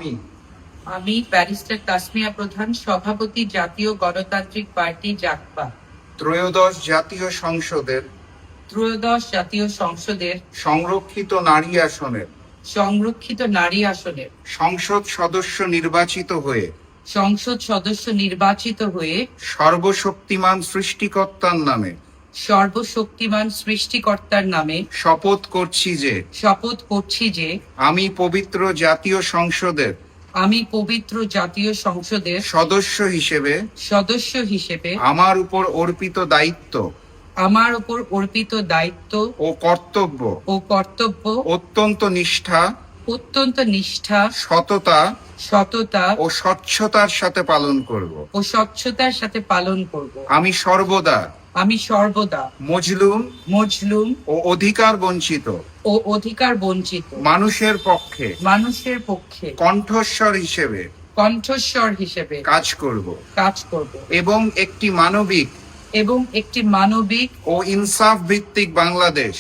আমি আমি ব্যারিস্টার তাসমিয়া প্রধান, সভাপতি, জাতীয় গণতান্ত্রিক পার্টি জাগপা, ত্রয়োদশ জাতীয় সংসদের ত্রয়োদশ জাতীয় সংসদের সংরক্ষিত নারী আসনের সংরক্ষিত নারী আসনের সংসদ সদস্য নির্বাচিত হয়ে সংসদ সদস্য নির্বাচিত হয়ে সর্বশক্তিমান সৃষ্টিকর্তার নামে সর্বশক্তিমান সৃষ্টিকর্তার নামে শপথ করছি যে শপথ করছি যে আমি পবিত্র জাতীয় সংসদের আমি পবিত্র জাতীয় সংসদের সদস্য হিসেবে আমার উপর অর্পিত দায়িত্ব আমার উপর অর্পিত দায়িত্ব ও কর্তব্য অত্যন্ত নিষ্ঠা, সততা ও স্বচ্ছতার সাথে পালন করব। আমি সর্বদা মজলুম ও অধিকার বঞ্চিত মানুষের পক্ষে কণ্ঠস্বর হিসেবে কাজ করব এবং একটি মানবিক ও ইনসাফ ভিত্তিক বাংলাদেশ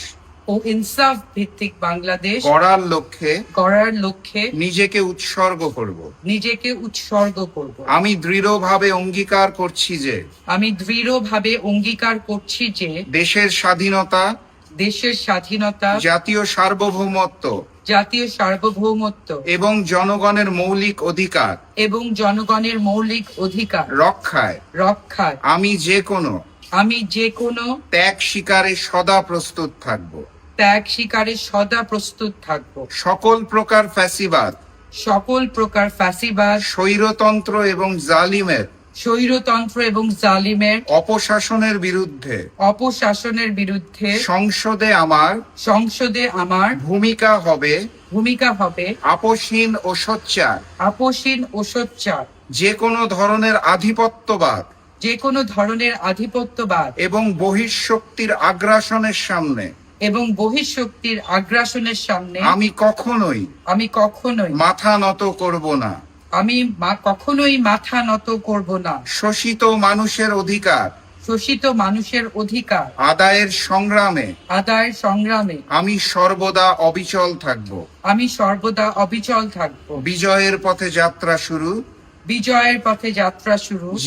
গড়ার লক্ষ্যে নিজেকে উৎসর্গ করব। আমি দৃঢ়ভাবে অঙ্গীকার করছি যে দেশের স্বাধীনতা জাতীয় সার্বভৌমত্ব এবং জনগণের মৌলিক অধিকার রক্ষায় আমি যে কোনো ত্যাগ স্বীকারে সদা প্রস্তুত থাকব। সকল প্রকার ফ্যাসিবাদ স্বৈরতন্ত্র এবং জালিমের অপশাসনের বিরুদ্ধে সংসদে আমার ভূমিকা হবে আপোষহীন ও সোচ্চার। যে কোনো ধরনের আধিপত্যবাদ এবং বহিঃশক্তির আগ্রাসনের সামনে আমি কখনোই মাথা নত করব না। শোষিত মানুষের অধিকার আদায়ের সংগ্রামে আমি সর্বদা অবিচল থাকব। বিজয়ের পথে যাত্রা শুরু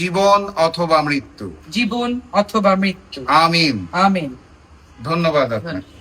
জীবন অথবা মৃত্যু। আমিন। ধন্যবাদ আপনাকে।